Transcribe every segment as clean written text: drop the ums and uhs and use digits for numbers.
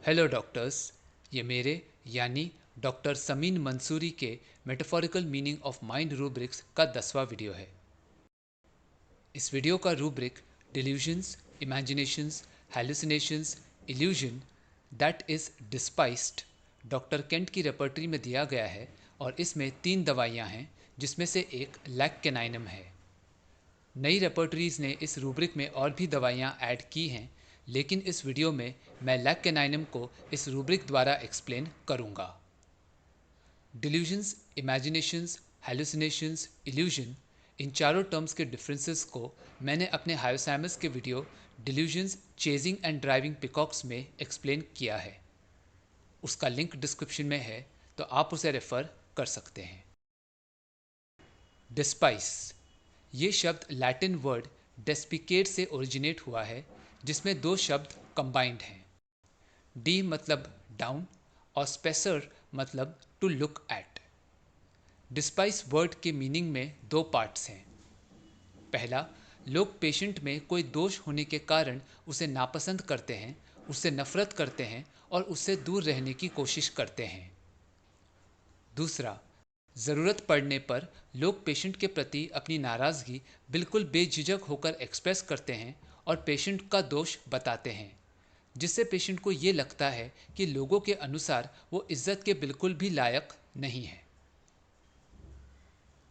Hello doctors. ये मेरे यानी डॉक्टर समीन मंसूरी के metaphorical meaning of mind rubrics का 10वां वीडियो है। इस वीडियो का rubric delusions, imaginations, hallucinations, illusion that is डिस्पाइस्ड doctor Kent की रेपर्टरी में दिया गया है और इसमें 3 दवाइयाँ हैं जिसमें से एक लैक्केनाइनम है। नई रेपर्टरीज ने इस रूब्रिक में और भी दवाइयाँ ऐड की हैं, लेकिन इस वीडियो में मैं लैक्केनाइनम को इस रूब्रिक द्वारा एक्सप्लेन करूँगा। डिल्यूजन्स, इमेजिनेशंस, हेलुसिनेशंस, इल्यूजन, इन चारों टर्म्स के डिफरेंसेस को मैंने अपने हायोसैमस के video delusions chasing and driving peacocks में एक्सप्लेन किया है। उसका लिंक डिस्क्रिप्शन में है, तो आप उसे रेफर कर सकते हैं। डिस्पाइस, ये शब्द लैटिन वर्ड डेस्पिकेट से ओरिजिनेट हुआ है, जिसमें 2 शब्द कंबाइंड हैं। डी मतलब डाउन और स्पेसर मतलब to look at. Despise word के मीनिंग में 2 पार्ट्स हैं। पहला, लोग पेशेंट में कोई दोष होने के कारण उसे नापसंद करते हैं, उससे नफरत करते हैं और उससे दूर रहने की कोशिश करते हैं। दूसरा, ज़रूरत पड़ने पर लोग पेशेंट के प्रति अपनी नाराज़गी बिल्कुल बेझिझक होकर एक्सप्रेस करते हैं और पेशेंट का दोष बताते हैं, जिससे पेशेंट को ये लगता है कि लोगों के अनुसार वो इज्जत के बिल्कुल भी लायक नहीं है।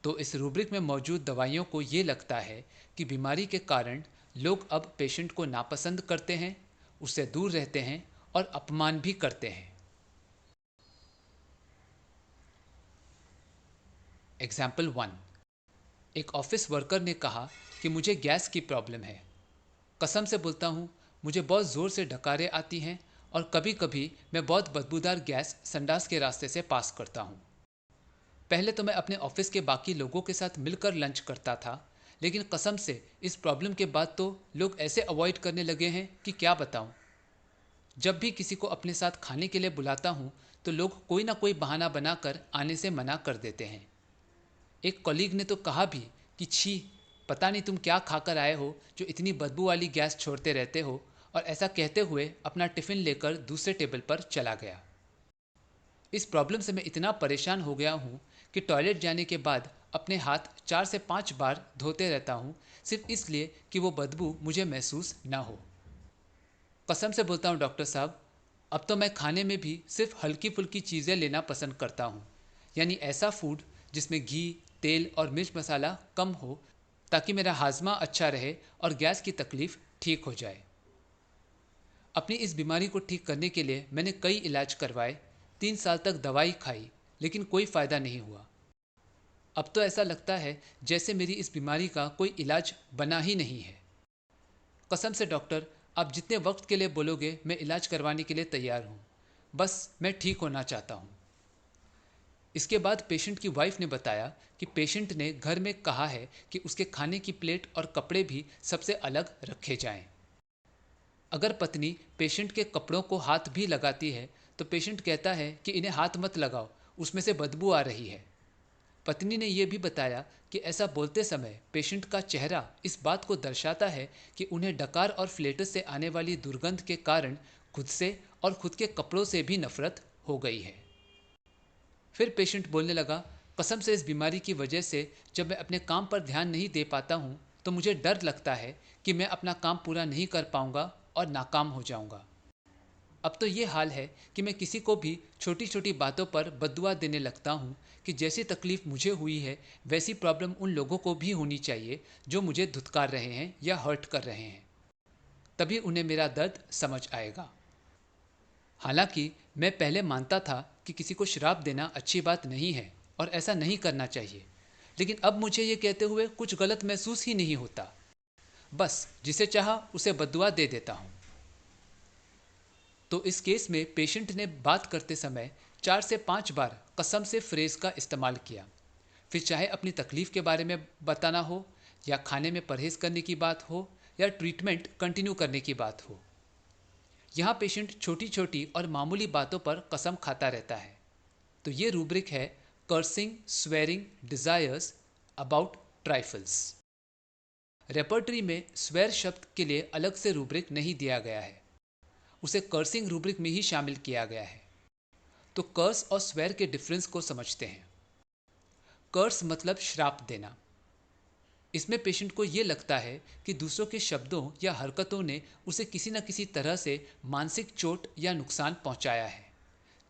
तो इस रूब्रिक में मौजूद दवाइयों को ये लगता है कि बीमारी के कारण लोग अब पेशेंट को नापसंद करते हैं, उससे दूर रहते हैं और अपमान भी करते हैं। एग्जाम्पल 1, एक ऑफिस वर्कर ने कहा कि मुझे गैस की प्रॉब्लम है। कसम से बोलता हूँ, मुझे बहुत ज़ोर से डकारें आती हैं और कभी कभी मैं बहुत बदबूदार गैस संडास के रास्ते से पास करता हूँ। पहले तो मैं अपने ऑफिस के बाकी लोगों के साथ मिलकर लंच करता था, लेकिन कसम से इस प्रॉब्लम के बाद तो लोग ऐसे अवॉइड करने लगे हैं कि क्या बताऊँ। जब भी किसी को अपने साथ खाने के लिए बुलाता हूँ तो लोग कोई ना कोई बहाना बनाकर आने से मना कर देते हैं। एक कॉलीग ने तो कहा भी कि छी, पता नहीं तुम क्या खाकर आए हो जो इतनी बदबू वाली गैस छोड़ते रहते हो, और ऐसा कहते हुए अपना टिफ़िन लेकर दूसरे टेबल पर चला गया। इस प्रॉब्लम से मैं इतना परेशान हो गया हूँ कि टॉयलेट जाने के बाद अपने हाथ 4 से 5 बार धोते रहता हूँ, सिर्फ इसलिए कि वो बदबू मुझे महसूस ना हो। कसम से बोलता हूँ डॉक्टर साहब, अब तो मैं खाने में भी सिर्फ हल्की फुल्की चीज़ें लेना पसंद करता हूँ, यानी ऐसा फूड जिसमें घी, तेल और मिर्च मसाला कम हो, ताकि मेरा हाजमा अच्छा रहे और गैस की तकलीफ़ ठीक हो जाए। अपनी इस बीमारी को ठीक करने के लिए मैंने कई इलाज करवाए, 3 साल तक दवाई खाई, लेकिन कोई फ़ायदा नहीं हुआ। अब तो ऐसा लगता है जैसे मेरी इस बीमारी का कोई इलाज बना ही नहीं है। कसम से डॉक्टर, आप जितने वक्त के लिए बोलोगे मैं इलाज करवाने के लिए तैयार हूँ, बस मैं ठीक होना चाहता हूँ। इसके बाद पेशेंट की वाइफ ने बताया कि पेशेंट ने घर में कहा है कि उसके खाने की प्लेट और कपड़े भी सबसे अलग रखे जाएं। अगर पत्नी पेशेंट के कपड़ों को हाथ भी लगाती है तो पेशेंट कहता है कि इन्हें हाथ मत लगाओ, उसमें से बदबू आ रही है। पत्नी ने यह भी बताया कि ऐसा बोलते समय पेशेंट का चेहरा इस बात को दर्शाता है कि उन्हें डकार और फ्लेटस से आने वाली दुर्गंध के कारण खुद से और खुद के कपड़ों से भी नफरत हो गई है। फिर पेशेंट बोलने लगा, कसम से इस बीमारी की वजह से जब मैं अपने काम पर ध्यान नहीं दे पाता हूँ तो मुझे डर लगता है कि मैं अपना काम पूरा नहीं कर पाऊंगा और नाकाम हो जाऊंगा। अब तो ये हाल है कि मैं किसी को भी छोटी छोटी बातों पर बद्दुआ देने लगता हूँ कि जैसी तकलीफ मुझे हुई है वैसी प्रॉब्लम उन लोगों को भी होनी चाहिए जो मुझे धुतकार रहे हैं या हर्ट कर रहे हैं, तभी उन्हें मेरा दर्द समझ आएगा। हालांकि मैं पहले मानता था कि किसी को श्राप देना अच्छी बात नहीं है और ऐसा नहीं करना चाहिए, लेकिन अब मुझे ये कहते हुए कुछ गलत महसूस ही नहीं होता। बस जिसे चाहा उसे बद्दुआ दे देता हूँ। तो इस केस में पेशेंट ने बात करते समय 4 से 5 बार कसम से फ्रेज का इस्तेमाल किया, फिर चाहे अपनी तकलीफ के बारे में बताना हो, या खाने में परहेज करने की बात हो, या ट्रीटमेंट कंटिन्यू करने की बात हो। यहाँ पेशेंट छोटी छोटी और मामूली बातों पर कसम खाता रहता है। तो ये रूब्रिक है cursing, swearing, desires about trifles. Repertory में स्वेर शब्द के लिए अलग से रूब्रिक नहीं दिया गया है। उसे कर्सिंग रूब्रिक में ही शामिल किया गया है। तो कर्स और स्वेर के डिफरेंस को समझते हैं। कर्स मतलब श्राप देना। इसमें पेशेंट को ये लगता है कि दूसरों के शब्दों या हरकतों ने उसे किसी न किसी तरह से मानसिक चोट या नुकसान पहुंचाया है,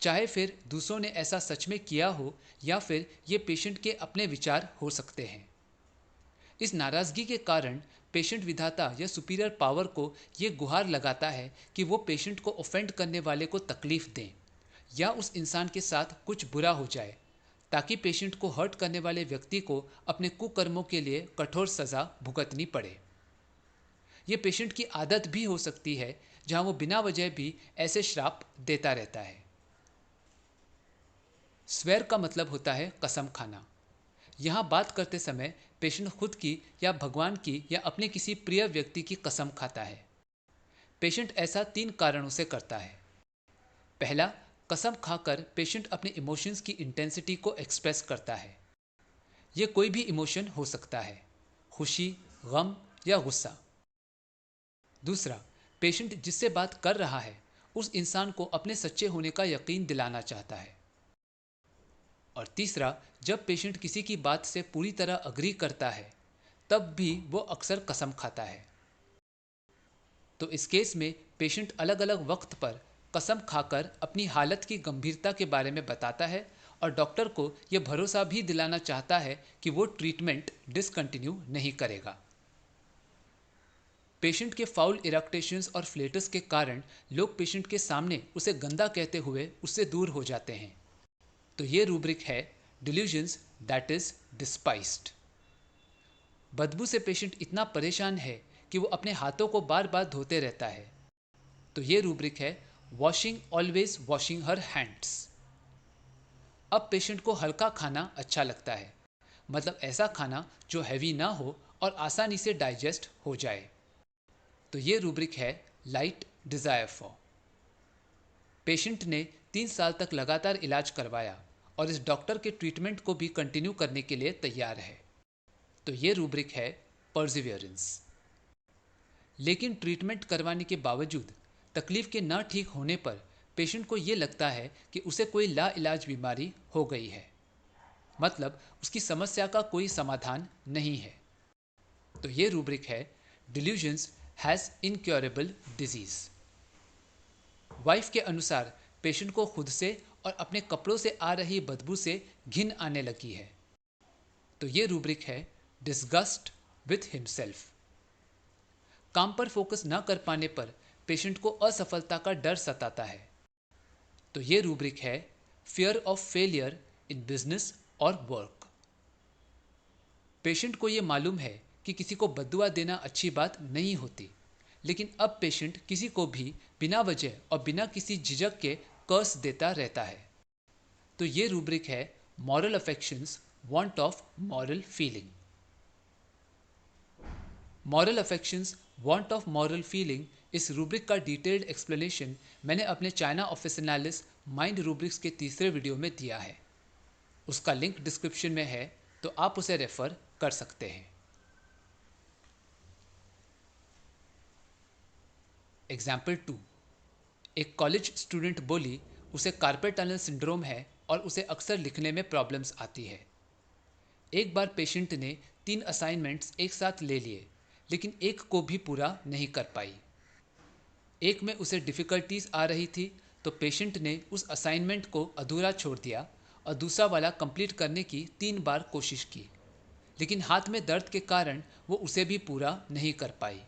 चाहे फिर दूसरों ने ऐसा सच में किया हो या फिर ये पेशेंट के अपने विचार हो सकते हैं। इस नाराज़गी के कारण पेशेंट विधाता या सुपीरियर पावर को ये गुहार लगाता है कि वो पेशेंट को ऑफेंड करने वाले को तकलीफ दें या उस इंसान के साथ कुछ बुरा हो जाए, ताकि पेशेंट को हर्ट करने वाले व्यक्ति को अपने कुकर्मों के लिए कठोर सज़ा भुगतनी पड़े। ये पेशेंट की आदत भी हो सकती है, जहां वो बिना वजह भी ऐसे श्राप देता रहता है। स्वेर का मतलब होता है कसम खाना। यहाँ बात करते समय पेशेंट खुद की या भगवान की या अपने किसी प्रिय व्यक्ति की कसम खाता है। पेशेंट ऐसा 3 कारणों से करता है। पहला, कसम खाकर पेशेंट अपने इमोशंस की इंटेंसिटी को एक्सप्रेस करता है। ये कोई भी इमोशन हो सकता है, खुशी, गम या गुस्सा। दूसरा, पेशेंट जिससे बात कर रहा है उस इंसान को अपने सच्चे होने का यकीन दिलाना चाहता है। और तीसरा, जब पेशेंट किसी की बात से पूरी तरह अग्री करता है तब भी वो अक्सर कसम खाता है। तो इस केस में पेशेंट अलग अलग वक्त पर कसम खाकर अपनी हालत की गंभीरता के बारे में बताता है और डॉक्टर को यह भरोसा भी दिलाना चाहता है कि वो ट्रीटमेंट डिसकंटिन्यू नहीं करेगा। पेशेंट के फाउल इरेक्टेशंस और फ्लेटस के कारण लोग पेशेंट के सामने उसे गंदा कहते हुए उससे दूर हो जाते हैं। तो ये रूब्रिक है डिल्यूजन्स दैट इज डिस्पाइस्ड। बदबू से पेशेंट इतना परेशान है कि वो अपने हाथों को बार बार धोते रहता है। तो ये रूब्रिक है washing always washing her hands. अब पेशेंट को हल्का खाना अच्छा लगता है, मतलब ऐसा खाना जो हैवी ना हो और आसानी से डाइजेस्ट हो जाए। तो ये रूब्रिक है लाइट डिजायर फॉर। पेशेंट ने 3 साल तक लगातार इलाज करवाया और इस डॉक्टर के ट्रीटमेंट को भी कंटिन्यू करने के लिए तैयार है। तो ये रूब्रिक है परसिवियरेंस। लेकिन ट्रीटमेंट करवाने के बावजूद तकलीफ के न ठीक होने पर पेशेंट को ये लगता है कि उसे कोई लाइलाज बीमारी हो गई है, मतलब उसकी समस्या का कोई समाधान नहीं है। तो ये रूब्रिक है delusions has incurable disease. Wife के अनुसार पेशेंट को खुद से और अपने कपड़ों से आ रही बदबू से घिन आने लगी है। तो ये रूब्रिक है डिस्गस्ट विथ हिमसेल्फ। काम पर फोकस न कर पाने पर पेशेंट को असफलता का डर सताता है। तो ये रूब्रिक है fear of failure in business और वर्क। पेशेंट को ये मालूम है कि किसी को बद्दुआ देना अच्छी बात नहीं होती, लेकिन अब पेशेंट किसी को भी बिना वजह और बिना किसी झिझक के कर्स देता रहता है। तो ये रूब्रिक है moral affections want of moral feeling. Moral affections want of moral feeling, इस रूब्रिक का डिटेल्ड एक्सप्लेनेशन मैंने अपने चाइना ऑफिसिनालिस माइंड रूब्रिक्स के तीसरे वीडियो में दिया है। उसका लिंक डिस्क्रिप्शन में है, तो आप उसे रेफर कर सकते हैं। एग्जाम्पल 2, एक कॉलेज स्टूडेंट बोली उसे कार्पेट टनल सिंड्रोम है और उसे अक्सर लिखने में प्रॉब्लम्स आती है। एक बार पेशेंट ने 3 असाइनमेंट्स एक साथ ले लिए, लेकिन एक को भी पूरा नहीं कर पाई। एक में उसे डिफ़िकल्टीज आ रही थी, तो पेशेंट ने उस असाइनमेंट को अधूरा छोड़ दिया और दूसरा वाला कंप्लीट करने की 3 बार कोशिश की, लेकिन हाथ में दर्द के कारण वो उसे भी पूरा नहीं कर पाई।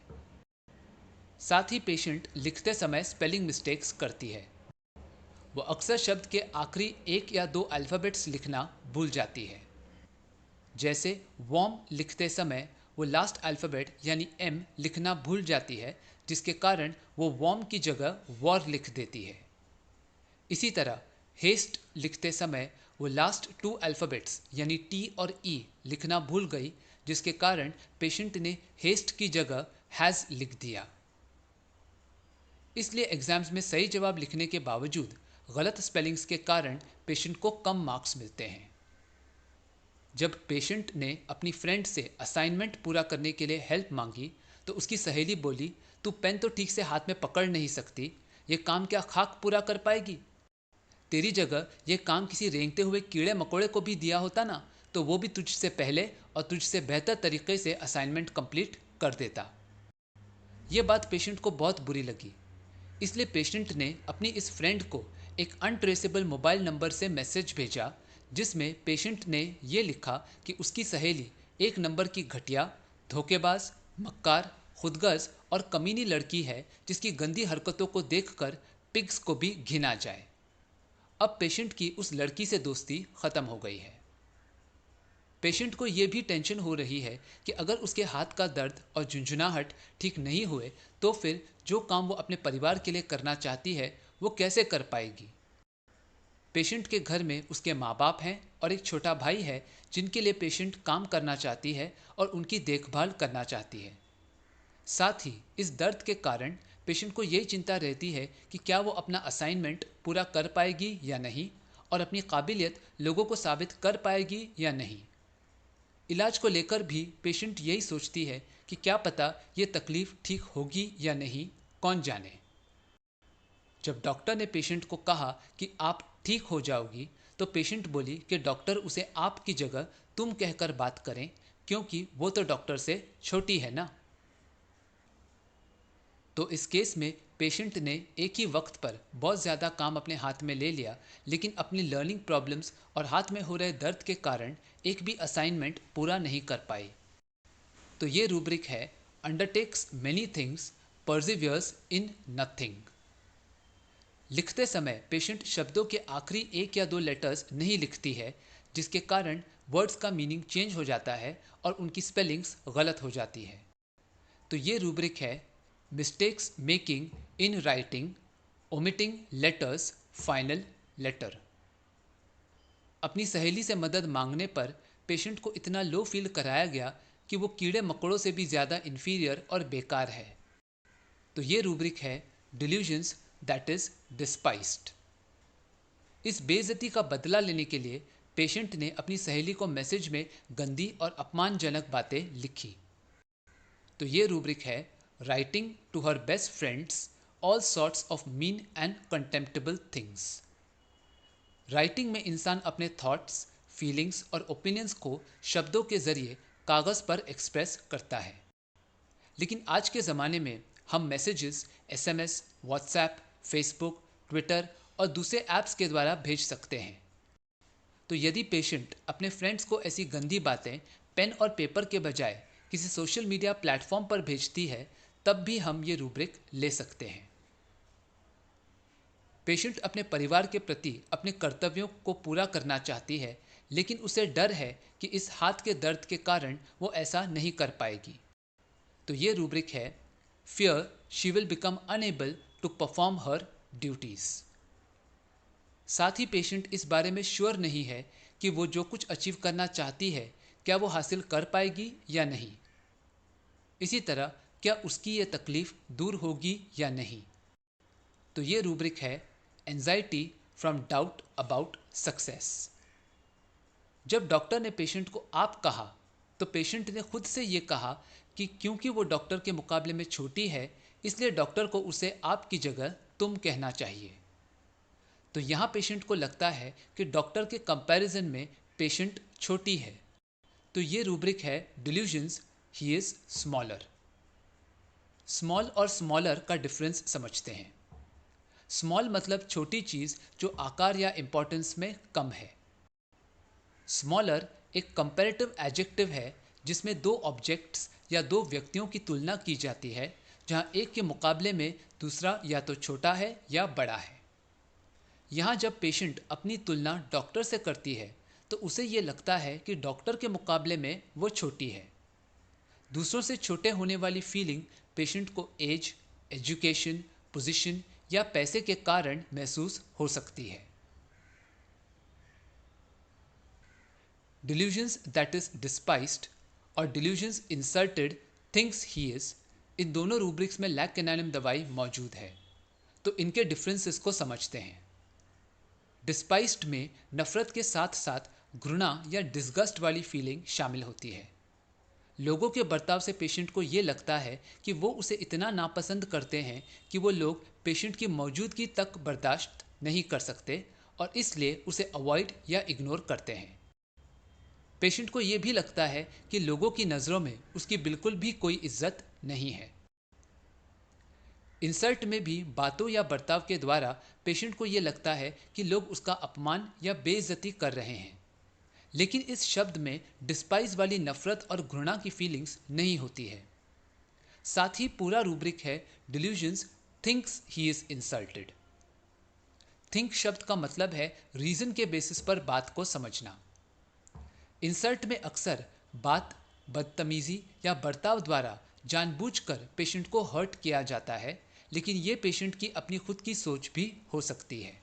साथ ही पेशेंट लिखते समय स्पेलिंग मिस्टेक्स करती है। वो अक्सर शब्द के आखिरी 1 या 2 अल्फ़ाबेट्स लिखना भूल जाती है। जैसे वॉर्म लिखते समय वो लास्ट अल्फ़ाबेट यानी एम लिखना भूल जाती है, जिसके कारण वो वॉर्म की जगह वॉर लिख देती है। इसी तरह हेस्ट लिखते समय वो लास्ट 2 अल्फ़ाबेट्स यानी टी और ई लिखना भूल गई, जिसके कारण पेशेंट ने हेस्ट की जगह हैज़ लिख दिया। इसलिए एग्जाम्स में सही जवाब लिखने के बावजूद गलत स्पेलिंग्स के कारण पेशेंट को कम मार्क्स मिलते हैं। जब पेशेंट ने अपनी फ्रेंड से असाइनमेंट पूरा करने के लिए हेल्प मांगी, तो उसकी सहेली बोली, तू पेन तो ठीक से हाथ में पकड़ नहीं सकती, ये काम क्या खाक पूरा कर पाएगी? तेरी जगह ये काम किसी रेंगते हुए कीड़े मकोड़े को भी दिया होता ना, तो वो भी तुझसे पहले और तुझसे बेहतर तरीके से असाइनमेंट कंप्लीट कर देता। ये बात पेशेंट को बहुत बुरी लगी, इसलिए पेशेंट ने अपनी इस फ्रेंड को एक अनट्रेसेबल मोबाइल नंबर से मैसेज भेजा, जिसमें पेशेंट ने ये लिखा कि उसकी सहेली एक नंबर की घटिया, धोखेबाज, मक्कार, खुदगर्ज और कमीनी लड़की है, जिसकी गंदी हरकतों को देखकर पिग्स को भी घिन आ जाए। अब पेशेंट की उस लड़की से दोस्ती खत्म हो गई है। पेशेंट को यह भी टेंशन हो रही है कि अगर उसके हाथ का दर्द और झुंझुनाहट ठीक नहीं हुए तो फिर जो काम वो अपने परिवार के लिए करना चाहती है वो कैसे कर पाएगी। पेशेंट के घर में उसके माँ बाप हैं और एक छोटा भाई है, जिनके लिए पेशेंट काम करना चाहती है और उनकी देखभाल करना चाहती है। साथ ही इस दर्द के कारण पेशेंट को यही चिंता रहती है कि क्या वो अपना असाइनमेंट पूरा कर पाएगी या नहीं, और अपनी काबिलियत लोगों को साबित कर पाएगी या नहीं। इलाज को लेकर भी पेशेंट यही सोचती है कि क्या पता ये तकलीफ ठीक होगी या नहीं, कौन जाने। जब डॉक्टर ने पेशेंट को कहा कि आप ठीक हो जाओगी, तो पेशेंट बोली कि डॉक्टर उसे आप की जगह तुम कहकर बात करें, क्योंकि वो तो डॉक्टर से छोटी है ना। तो इस केस में पेशेंट ने एक ही वक्त पर बहुत ज़्यादा काम अपने हाथ में ले लिया, लेकिन अपनी लर्निंग प्रॉब्लम्स और हाथ में हो रहे दर्द के कारण एक भी असाइनमेंट पूरा नहीं कर पाई। तो ये रूब्रिक है undertakes many things, perseveres in nothing. लिखते समय पेशेंट शब्दों के आखिरी एक या दो लेटर्स नहीं लिखती है, जिसके कारण वर्ड्स का मीनिंग चेंज हो जाता है और उनकी स्पेलिंग्स गलत हो जाती है। तो ये रूब्रिक है mistakes making in writing, omitting letters, final letter. अपनी सहेली से मदद मांगने पर पेशेंट को इतना लो फील कराया गया कि वो कीड़े मकोड़ों से भी ज़्यादा इन्फीरियर और बेकार है। तो ये रूब्रिक है डिल्यूजन्स दैट इज डिस्पाइस्ड। इस बेइज्जती का बदला लेने के लिए पेशेंट ने अपनी सहेली को मैसेज में गंदी और अपमानजनक बातें लिखी। तो ये रूब्रिक है writing to her best friends all sorts of mean and contemptible things. Writing में इंसान अपने थॉट्स, फीलिंग्स और ओपिनियंस को शब्दों के जरिए कागज़ पर एक्सप्रेस करता है। लेकिन आज के ज़माने में हम messages SMS, WhatsApp, Facebook, Twitter और दूसरे ऐप्स के द्वारा भेज सकते हैं। तो यदि पेशेंट अपने फ्रेंड्स को ऐसी गंदी बातें पेन और पेपर के बजाय किसी सोशल मीडिया प्लेटफॉर्म पर भेजती है, तब भी हम ये रूब्रिक ले सकते हैं। पेशेंट अपने परिवार के प्रति अपने कर्तव्यों को पूरा करना चाहती है, लेकिन उसे डर है कि इस हाथ के दर्द के कारण वो ऐसा नहीं कर पाएगी। तो ये रूब्रिक है fear she will become unable to perform her duties. साथ ही पेशेंट इस बारे में श्योर नहीं है कि वो जो कुछ अचीव करना चाहती है क्या वो हासिल कर पाएगी या नहीं। इसी तरह क्या उसकी ये तकलीफ दूर होगी या नहीं। तो ये रूब्रिक है anxiety from doubt about success. जब डॉक्टर ने पेशेंट को आप कहा, तो पेशेंट ने खुद से ये कहा कि क्योंकि वो डॉक्टर के मुकाबले में छोटी है, इसलिए डॉक्टर को उसे आपकी जगह तुम कहना चाहिए। तो यहाँ पेशेंट को लगता है कि डॉक्टर के कंपैरिजन में पेशेंट छोटी है। तो ये रूब्रिक है delusions he is smaller. Small और स्मॉलर का डिफरेंस समझते हैं। स्मॉल मतलब छोटी चीज़ जो आकार या इंपॉर्टेंस में कम है। स्मॉलर एक कंपैरेटिव एडजेक्टिव है जिसमें दो ऑब्जेक्ट्स या दो व्यक्तियों की तुलना की जाती है, जहां एक के मुकाबले में दूसरा या तो छोटा है या बड़ा है। यहाँ जब पेशेंट अपनी तुलना डॉक्टर से करती है तो उसे ये लगता है कि डॉक्टर के मुकाबले में वो छोटी है। दूसरों से छोटे होने वाली फीलिंग पेशेंट को एज, एजुकेशन, पोजीशन या पैसे के कारण महसूस हो सकती है। डिल्यूजन्स दैट इज डिस्पाइस्ड और delusions inserted things he is, इन दोनों रूब्रिक्स में लैक कैनानिम दवाई मौजूद है। तो इनके डिफरेंसेस को समझते हैं। डिस्पाइस्ड में नफरत के साथ साथ घृणा या डिस्गस्ट वाली फीलिंग शामिल होती है। लोगों के बर्ताव से पेशेंट को ये लगता है कि वो उसे इतना नापसंद करते हैं कि वो लोग पेशेंट की मौजूदगी तक बर्दाश्त नहीं कर सकते और इसलिए उसे अवॉइड या इग्नोर करते हैं। पेशेंट को ये भी लगता है कि लोगों की नज़रों में उसकी बिल्कुल भी कोई इज्जत नहीं है। इंसल्ट में भी बातों या बर्ताव के द्वारा पेशेंट को ये लगता है कि लोग उसका अपमान या बेइज्जती कर रहे हैं, लेकिन इस शब्द में डिस्पाइज वाली नफरत और घृणा की फीलिंग्स नहीं होती है। साथ ही पूरा रूब्रिक है delusions thinks he is insulted. Think शब्द का मतलब है रीजन के बेसिस पर बात को समझना। इंसल्ट में अक्सर बात, बदतमीजी या बर्ताव द्वारा जानबूझकर पेशेंट को हर्ट किया जाता है, लेकिन ये पेशेंट की अपनी खुद की सोच भी हो सकती है।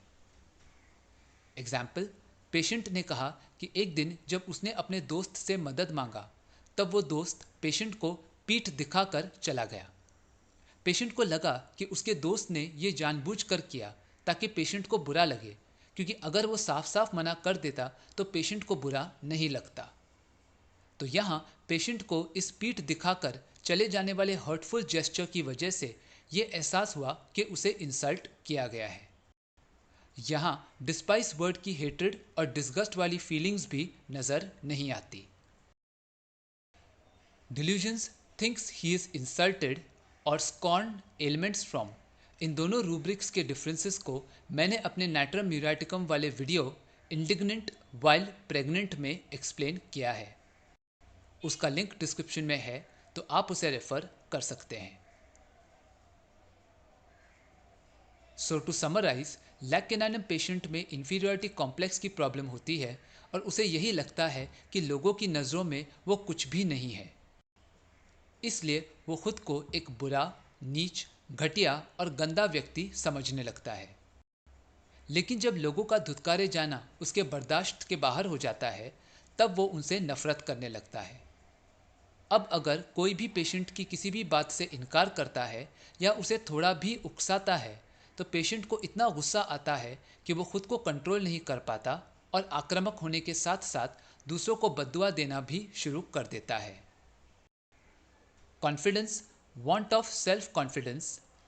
एग्जाम्पल, पेशेंट ने कहा कि एक दिन जब उसने अपने दोस्त से मदद मांगा तब वो दोस्त पेशेंट को पीठ दिखाकर चला गया। पेशेंट को लगा कि उसके दोस्त ने ये जानबूझकर किया ताकि पेशेंट को बुरा लगे, क्योंकि अगर वो साफ साफ मना कर देता तो पेशेंट को बुरा नहीं लगता। तो यहाँ पेशेंट को इस पीठ दिखाकर चले जाने वाले हर्टफुल जेस्चर की वजह से ये एहसास हुआ कि उसे इंसल्ट किया गया है। यहाँ डिस्पाइस वर्ड की हेट्रेड और डिस्गस्ट वाली फीलिंग्स भी नजर नहीं आती। Delusions thinks he is insulted और स्कॉर्न एलिमेंट्स फ्रॉम, इन दोनों रूब्रिक्स के डिफरेंसेस को मैंने अपने नैट्रम म्यूराटिकम वाले वीडियो इंडिग्नेंट वाइल प्रेग्नेंट में एक्सप्लेन किया है। उसका लिंक डिस्क्रिप्शन में है, तो आप उसे रेफर कर सकते हैं। सो टू समराइज, लैक कैनानिम पेशेंट में इंफीरियरिटी कॉम्प्लेक्स की प्रॉब्लम होती है और उसे यही लगता है कि लोगों की नज़रों में वो कुछ भी नहीं है, इसलिए वो खुद को एक बुरा, नीच, घटिया और गंदा व्यक्ति समझने लगता है। लेकिन जब लोगों का धुतकारे जाना उसके बर्दाश्त के बाहर हो जाता है, तब वो उनसे नफरत करने लगता है। अब अगर कोई भी पेशेंट की किसी भी बात से इनकार करता है या उसे थोड़ा भी उकसाता है, तो पेशेंट को इतना गुस्सा आता है कि वो खुद को कंट्रोल नहीं कर पाता और आक्रामक होने के साथ साथ दूसरों को बद्दुआ देना भी शुरू कर देता है। Confidence, want of self-confidence,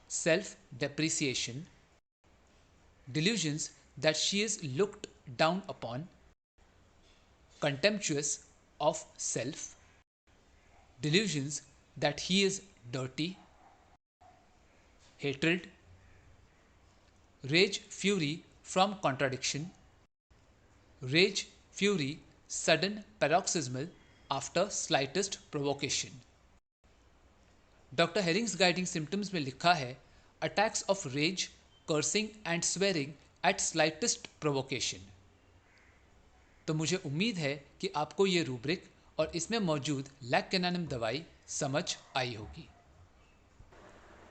self-depreciation, delusions that she is looked down upon, contemptuous of self, delusions that he is dirty, hatred, rage, fury from contradiction, rage, fury, sudden paroxysmal after slightest provocation। Doctor Hering's guiding symptoms में लिखा है attacks of rage, cursing and swearing at slightest provocation. तो मुझे उम्मीद है कि आपको ये रूब्रिक और इसमें मौजूद लैक कैनानिम दवाई समझ आई होगी।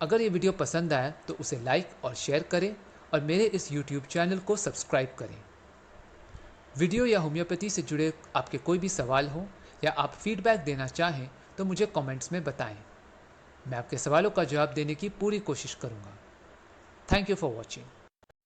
अगर ये वीडियो पसंद आया तो उसे लाइक और शेयर करें और मेरे इस YouTube चैनल को सब्सक्राइब करें। वीडियो या होम्योपैथी से जुड़े आपके कोई भी सवाल हो या आप फीडबैक देना चाहें तो मुझे कमेंट्स में बताएं। मैं आपके सवालों का जवाब देने की पूरी कोशिश करूंगा। Thank you for watching.